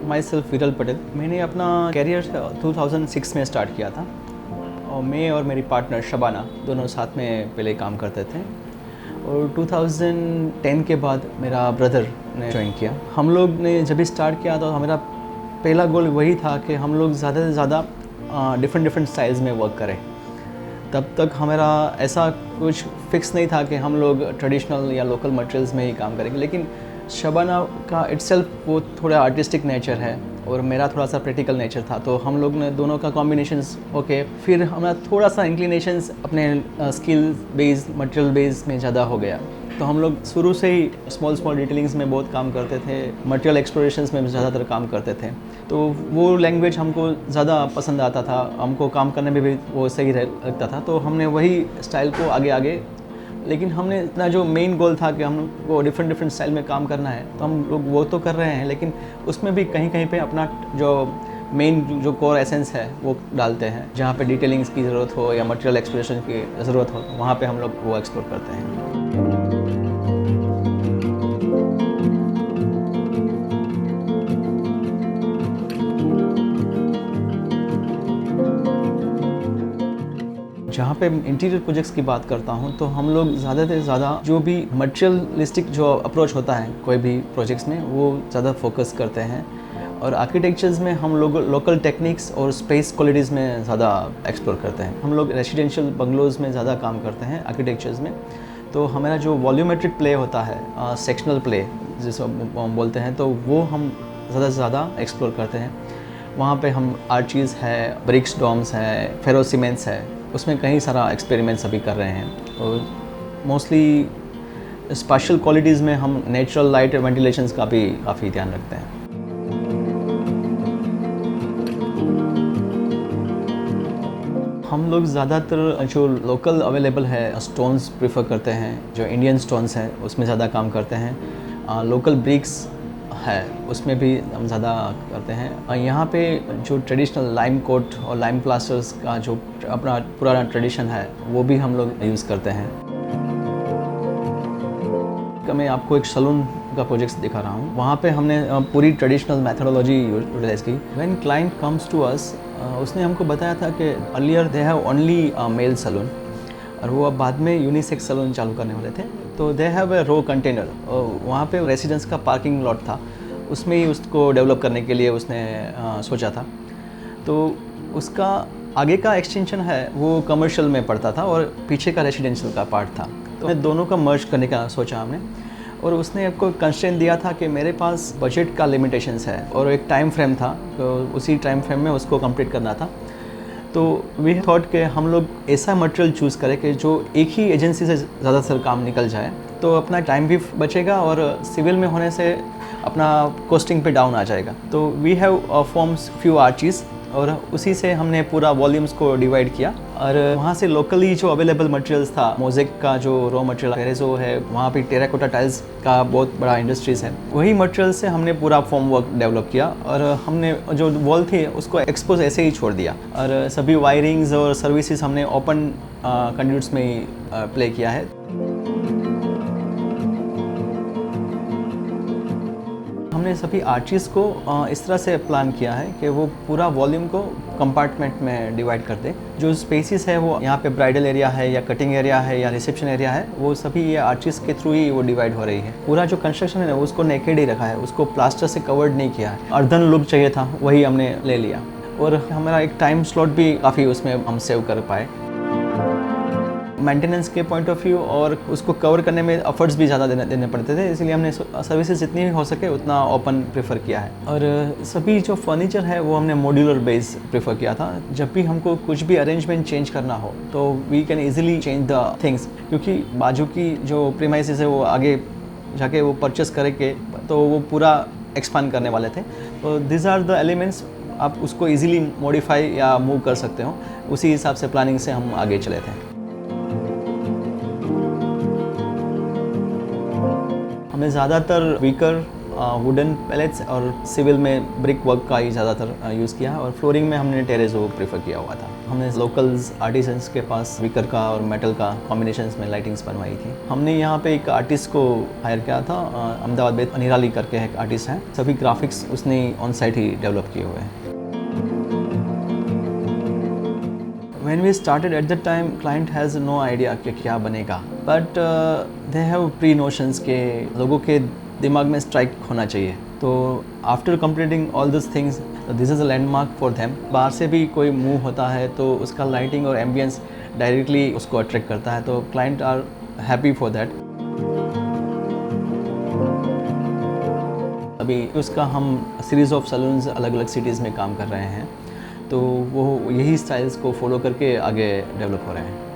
My self विरल पटेल। मैंने अपना कैरियर 2006 में स्टार्ट किया था और मैं और मेरी पार्टनर शबाना दोनों साथ में पहले काम करते थे और 2010 के बाद मेरा ब्रदर ने ज्वाइन किया। हम लोग ने जब भी स्टार्ट किया तो हमारा पहला गोल वही था कि हम लोग ज़्यादा से ज़्यादा डिफरेंट स्टाइल्स में वर्क करें। तब तक हमारा ऐसा कुछ फिक्स नहीं था कि हम लोग ट्रेडिशनल या लोकल मटेरियल्स में ही काम करेंगे, लेकिन शबाना का इट्सेल्फ वो थोड़ा आर्टिस्टिक नेचर है और मेरा थोड़ा सा प्रैक्टिकल नेचर था, तो हम लोग ने दोनों का कॉम्बिनेशंस ओके। फिर हमारा थोड़ा सा इंक्लिनेशंस अपने स्किल बेस्ड मटेरियल बेस्ड में ज़्यादा हो गया, तो हम लोग शुरू से ही स्मॉल डिटेलिंग्स में बहुत काम करते थे, मटेरियल एक्सप्लोरेशंस में ज़्यादातर काम करते थे, तो वो लैंग्वेज हमको ज़्यादा पसंद आता था, हमको काम करने में भी वो सही लगता था, तो हमने वही स्टाइल को आगे। लेकिन हमने इतना जो मेन गोल था कि हम वो डिफरेंट स्टाइल में काम करना है, तो हम लोग वो तो कर रहे हैं, लेकिन उसमें भी कहीं पे अपना जो मेन जो कोर एसेंस है वो डालते हैं। जहाँ पे डिटेलिंग्स की ज़रूरत हो या मटेरियल एक्सप्रेशन की ज़रूरत हो, वहाँ पे हम लोग वो एक्सप्लोर करते हैं। जहाँ पे इंटीरियर प्रोजेक्ट्स की बात करता हूँ, तो हम लोग ज़्यादा से ज़्यादा जो भी मटेरियलिस्टिक जो अप्रोच होता है कोई भी प्रोजेक्ट्स में, वो ज़्यादा फोकस करते हैं। और आर्किटेक्चर्स में हम लोग लोकल टेक्निक्स और स्पेस क्वालिटीज़ में ज़्यादा एक्सप्लोर करते हैं। हम लोग रेसिडेंशियल बंगलोज़ में ज़्यादा काम करते हैं आर्किटेक्चर्स में, तो हमारा जो वॉल्यूमेट्रिक प्ले होता है, सेक्शनल प्ले जिसको हम बोलते हैं, तो वो हम ज़्यादा से ज़्यादा एक्सप्लोर करते हैं। वहाँ पे हम आर्चीज़ है, ब्रिक्स डॉम्स है, फेरो सीमेंट्स है, उसमें कई सारा एक्सपेरिमेंट्स अभी कर रहे हैं। और मोस्टली स्पेशल क्वालिटीज़ में हम नेचुरल लाइट वेंटिलेशंस का भी काफ़ी ध्यान रखते हैं। हम लोग ज़्यादातर जो लोकल अवेलेबल है स्टोन्स प्रेफर करते हैं, जो इंडियन स्टोन्स हैं उसमें ज़्यादा काम करते हैं। लोकल ब्रिक्स है उसमें भी हम ज़्यादा करते हैं। यहाँ पे जो ट्रेडिशनल लाइम कोट और लाइम प्लास्टर्स का जो अपना पुराना ट्रेडिशन है वो भी हम लोग यूज़ करते हैं। मैं आपको एक सलून का प्रोजेक्ट दिखा रहा हूँ, वहाँ पे हमने पूरी ट्रेडिशनल मैथोडोलॉजी यूटिलाइज की। When client comes to us, उसने हमको बताया था कि earlier they have only male salon और वो अब बाद में यूनिसेक्स सलून चालू करने वाले थे, तो they have a row container. वहाँ पे रेसिडेंस का पार्किंग लॉट था, उसमें ही उसको डेवलप करने के लिए उसने सोचा था। तो उसका आगे का एक्सटेंशन है वो कमर्शियल में पड़ता था और पीछे का रेसिडेंशियल का पार्ट था, तो दोनों का मर्ज करने का सोचा हमने। और उसने आपको कंस्ट्रेंट दिया था कि मेरे पास बजट का लिमिटेशंस है और एक टाइम फ्रेम था, तो उसी टाइम फ्रेम में उसको कंप्लीट करना था। तो वी थॉट कि हम लोग ऐसा मटेरियल चूज़ करें कि जो एक ही एजेंसी से ज़्यादातर काम निकल जाए, तो अपना टाइम भी बचेगा और सिविल में होने से अपना कॉस्टिंग पे डाउन आ जाएगा। तो we have forms few arches और उसी से हमने पूरा वॉल्यूम्स को डिवाइड किया और वहाँ से लोकली जो अवेलेबल मटेरियल्स था, मोज़ेक का जो रॉ मटेरियल टेरेजो है, वहाँ पे टेराकोटा टाइल्स का बहुत बड़ा इंडस्ट्रीज़ है, वही मटेरियल से हमने पूरा फॉर्म वर्क डेवलप किया और हमने जो वॉल थी उसको एक्सपोज ऐसे ही छोड़ दिया और सभी वायरिंग्स और सर्विसेज हमने ओपन कंड्यूट्स में ही प्ले किया है। हमने सभी आर्चीज़ को इस तरह से प्लान किया है कि वो पूरा वॉल्यूम को कंपार्टमेंट में डिवाइड कर दे। जो स्पेसिस है वो यहाँ पे ब्राइडल एरिया है या कटिंग एरिया है या रिसेप्शन एरिया है, वो सभी ये आर्चीज़ के थ्रू ही वो डिवाइड हो रही है। पूरा जो कंस्ट्रक्शन है उसको नेकेड ही रखा है, उसको प्लास्टर से कवर्ड नहीं किया है। अर्दन लुक चाहिए था, वही हमने ले लिया और हमारा एक टाइम स्लॉट भी काफ़ी उसमें हम सेव कर पाए। मेंटेनेंस के पॉइंट ऑफ व्यू और उसको कवर करने में एफर्ट्स भी ज़्यादा देने पड़ते थे, इसलिए हमने सर्विसेज जितनी हो सके उतना ओपन प्रेफर किया है। और सभी जो फर्नीचर है वो हमने मॉड्यूलर बेस प्रेफर किया था। जब भी हमको कुछ भी अरेंजमेंट चेंज करना हो तो we can easily change the things, क्योंकि बाजू की जो प्रीमाइसेस है वो आगे जाके वो परचेस करेंगे तो वो पूरा एक्सपांड करने वाले थे। तो दिस आर द एलिमेंट्स, आप उसको ईजिली मॉडिफाई या मूव कर सकते हो। उसी हिसाब से प्लानिंग से हम आगे चले थे। हमने ज़्यादातर वीकर वुडन पैलेट्स और सिविल में ब्रिक वर्क का ही ज़्यादातर यूज़ किया है और फ्लोरिंग में हमने टेरेजो प्रेफर किया हुआ था। हमने लोकल्स आर्टिसंस के पास वीकर का और मेटल का कॉम्बिनेशंस में लाइटिंग्स बनवाई थी। हमने यहाँ पे एक आर्टिस्ट को हायर किया था, अहमदाबाद में अनिराली करके एक आर्टिस्ट है। सभी ग्राफिक्स उसने ऑन साइट ही डेवलप किए हुए हैं। When we started at that time, client has no idea कि क्या बनेगा, but they have pre-notions के लोगों के दिमाग में स्ट्राइक होना चाहिए। तो after completing all this things, this is a landmark for them. बाहर से भी कोई मूव होता है तो उसका लाइटिंग और एम्बियंस डायरेक्टली उसको अट्रैक्ट करता है, तो client are happy for that. अभी उसका हम सीरीज़ ऑफ सैलून्स अलग अलग सिटीज़ में काम कर रहे हैं, तो वो यही स्टाइल्स को फॉलो करके आगे डेवलप हो रहे हैं।